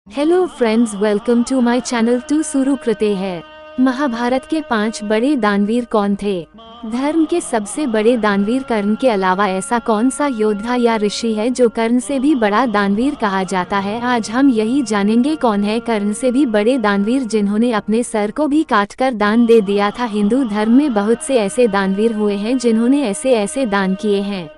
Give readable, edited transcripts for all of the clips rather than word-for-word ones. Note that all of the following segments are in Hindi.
Hello friends, welcome to my channel. टू शुरू करते हैं। महाभारत के 5 बड़े दानवीर कौन थे? धर्म के सबसे बड़े दानवीर कर्ण के अलावा ऐसा कौन सा योद्धा या ऋषि है जो कर्ण से भी बड़ा दानवीर कहा जाता है? आज हम यही जानेंगे कौन है कर्ण से भी बड़े दानवीर जिन्होंने अपने सर को भी काटकर दान दे दिया था। हिंदू धर्म में बहुत से ऐसे दानवीर हुए हैं जिन्होंने ऐसे ऐसे दान किए हैं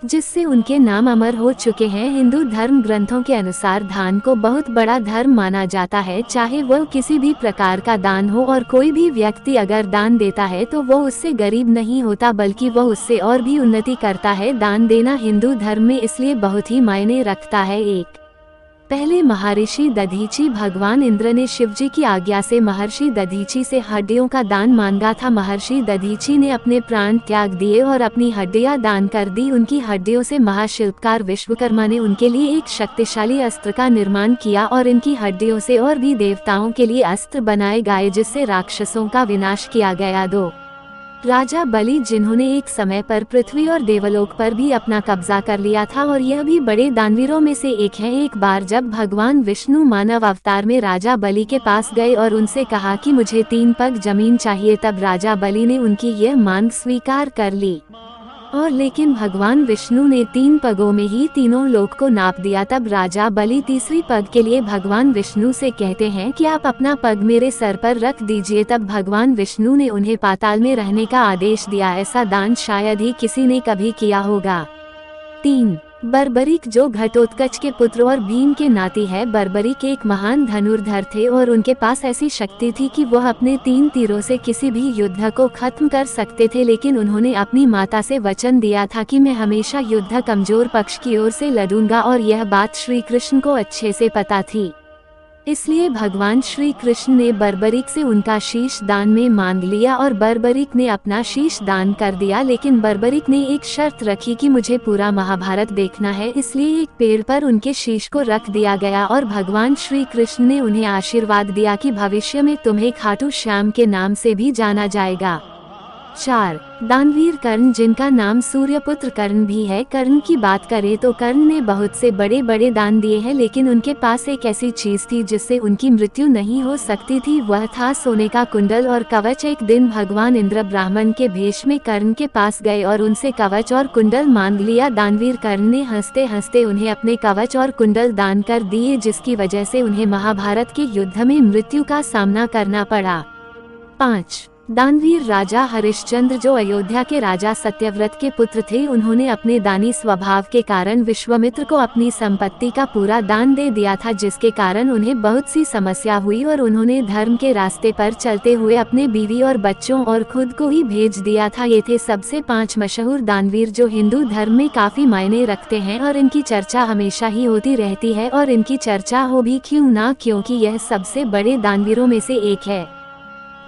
जिससे उनके नाम अमर हो चुके हैं। हिंदू धर्म ग्रंथों के अनुसार दान को बहुत बड़ा धर्म माना जाता है, चाहे वह किसी भी प्रकार का दान हो। और कोई भी व्यक्ति अगर दान देता है तो वो उससे गरीब नहीं होता, बल्कि वह उससे और भी उन्नति करता है। दान देना हिंदू धर्म में इसलिए बहुत ही मायने रखता है। एक पहले महर्षि दधीची, भगवान इंद्र ने शिवजी की आज्ञा से महर्षि दधीची से हड्डियों का दान मांगा था। महर्षि दधीची ने अपने प्राण त्याग दिए और अपनी हड्डियां दान कर दी। उनकी हड्डियों से महाशिल्पकार विश्वकर्मा ने उनके लिए एक शक्तिशाली अस्त्र का निर्माण किया और इनकी हड्डियों से और भी देवताओं के लिए अस्त्र बनाए गए जिससे राक्षसों का विनाश किया गया। दो राजा बलि, जिन्होंने एक समय पर पृथ्वी और देवलोक पर भी अपना कब्जा कर लिया था और यह भी बड़े दानवीरों में से एक है। एक बार जब भगवान विष्णु मानव अवतार में राजा बलि के पास गए और उनसे कहा कि मुझे 3 पग जमीन चाहिए, तब राजा बलि ने उनकी यह मांग स्वीकार कर ली। और लेकिन भगवान विष्णु ने 3 पगों में ही तीनों लोक को नाप दिया। तब राजा बलि तीसरी पग के लिए भगवान विष्णु से कहते हैं कि आप अपना पग मेरे सर पर रख दीजिए। तब भगवान विष्णु ने उन्हें पाताल में रहने का आदेश दिया। ऐसा दान शायद ही किसी ने कभी किया होगा। 3 बर्बरीक, जो घटोत्कच के पुत्र और भीम के नाती है। बर्बरीक एक महान धनुर्धर थे और उनके पास ऐसी शक्ति थी कि वह अपने 3 तीरों से किसी भी युद्ध को खत्म कर सकते थे। लेकिन उन्होंने अपनी माता से वचन दिया था कि मैं हमेशा युद्ध कमजोर पक्ष की ओर से लड़ूंगा, और यह बात श्री कृष्ण को अच्छे से पता थी। इसलिए भगवान श्री कृष्ण ने बर्बरीक से उनका शीश दान में मांग लिया और बर्बरीक ने अपना शीश दान कर दिया। लेकिन बर्बरीक ने एक शर्त रखी कि मुझे पूरा महाभारत देखना है, इसलिए एक पेड़ पर उनके शीश को रख दिया गया और भगवान श्री कृष्ण ने उन्हें आशीर्वाद दिया कि भविष्य में तुम्हें खाटू श्याम के नाम से भी जाना जाएगा। 4 दानवीर कर्ण, जिनका नाम सूर्यपुत्र कर्ण भी है। कर्ण की बात करें तो कर्ण ने बहुत से बड़े बड़े दान दिए हैं, लेकिन उनके पास एक ऐसी चीज थी जिससे उनकी मृत्यु नहीं हो सकती थी। वह था सोने का कुंडल और कवच। एक दिन भगवान इंद्र ब्राह्मण के भेष में कर्ण के पास गए और उनसे कवच और कुंडल मांग लिया। दानवीर कर्ण ने हंसते हंसते उन्हें अपने कवच और कुंडल दान कर दिए, जिसकी वजह से उन्हें महाभारत के युद्ध में मृत्यु का सामना करना पड़ा। 5 दानवीर राजा हरिश्चंद्र, जो अयोध्या के राजा सत्यव्रत के पुत्र थे। उन्होंने अपने दानी स्वभाव के कारण विश्वामित्र को अपनी संपत्ति का पूरा दान दे दिया था, जिसके कारण उन्हें बहुत सी समस्या हुई और उन्होंने धर्म के रास्ते पर चलते हुए अपने बीवी और बच्चों और खुद को ही भेज दिया था। ये थे सबसे 5 मशहूर दानवीर जो हिंदू धर्म में काफी मायने रखते हैं और इनकी चर्चा हमेशा ही होती रहती है। और इनकी चर्चा हो भी क्यों ना, क्योंकि यह सबसे बड़े दानवीरों में से एक है।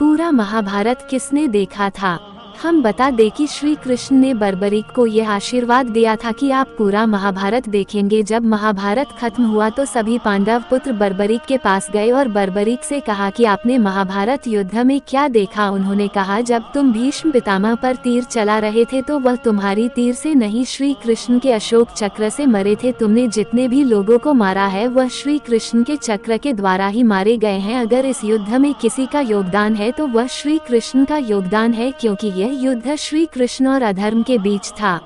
पूरा महाभारत किसने देखा था? हम बता दें कि श्री कृष्ण ने बर्बरीक को यह आशीर्वाद दिया था कि आप पूरा महाभारत देखेंगे। जब महाभारत खत्म हुआ तो सभी पांडव पुत्र बर्बरीक के पास गए और बर्बरीक से कहा कि आपने महाभारत युद्ध में क्या देखा। उन्होंने कहा, जब तुम भीष्म पितामह पर तीर चला रहे थे तो वह तुम्हारी तीर से नहीं, श्री कृष्ण के अशोक चक्र से मरे थे। तुमने जितने भी लोगों को मारा है वह श्री कृष्ण के चक्र के द्वारा ही मारे गए हैं। अगर इस युद्ध में किसी का योगदान है तो वह श्री कृष्ण का योगदान है, क्योंकि यह युद्ध श्री कृष्ण और अधर्म के बीच था।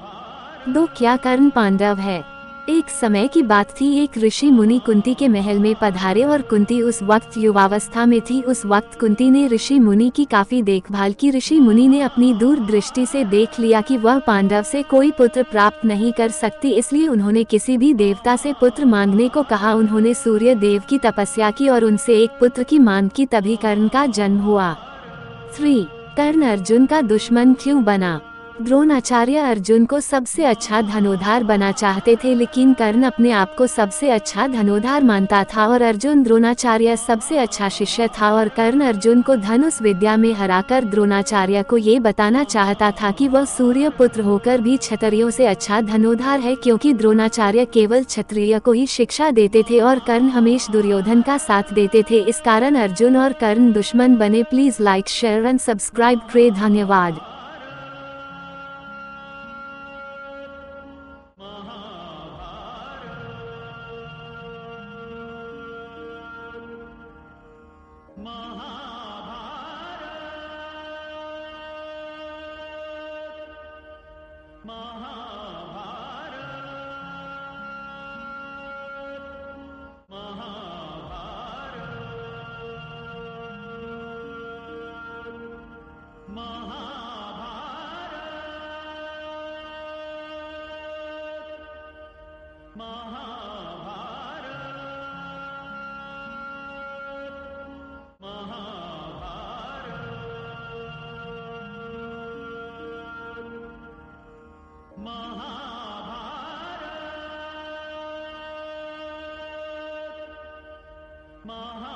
2 क्या कर्ण पांडव है? एक समय की बात थी, एक ऋषि मुनि कुंती के महल में पधारे और कुंती उस वक्त युवावस्था में थी। उस वक्त कुंती ने ऋषि मुनि की काफी देखभाल की। ऋषि मुनि ने अपनी दूरदृष्टि से देख लिया कि वह पांडव से कोई पुत्र प्राप्त नहीं कर सकती, इसलिए उन्होंने किसी भी देवता से पुत्र मांगने को कहा। उन्होंने सूर्य देव की तपस्या की और उनसे एक पुत्र की मांग की, तभी कर्ण का जन्म हुआ। 3 कर्ण अर्जुन का दुश्मन क्यों बना? द्रोणाचार्य अर्जुन को सबसे अच्छा धनुर्धर बना चाहते थे, लेकिन कर्ण अपने आप को सबसे अच्छा धनुर्धर मानता था और अर्जुन द्रोणाचार्य सबसे अच्छा शिष्य था। और कर्ण अर्जुन को धनुष विद्या में हराकर द्रोणाचार्य को ये बताना चाहता था कि वह सूर्य पुत्र होकर भी क्षत्रियों से अच्छा धनुर्धर है, क्योंकि द्रोणाचार्य केवल क्षत्रिय को ही शिक्षा देते थे और कर्ण हमेशा दुर्योधन का साथ देते थे। इस कारण अर्जुन और कर्ण दुश्मन बने। Please like, share and subscribe करें। धन्यवाद। महा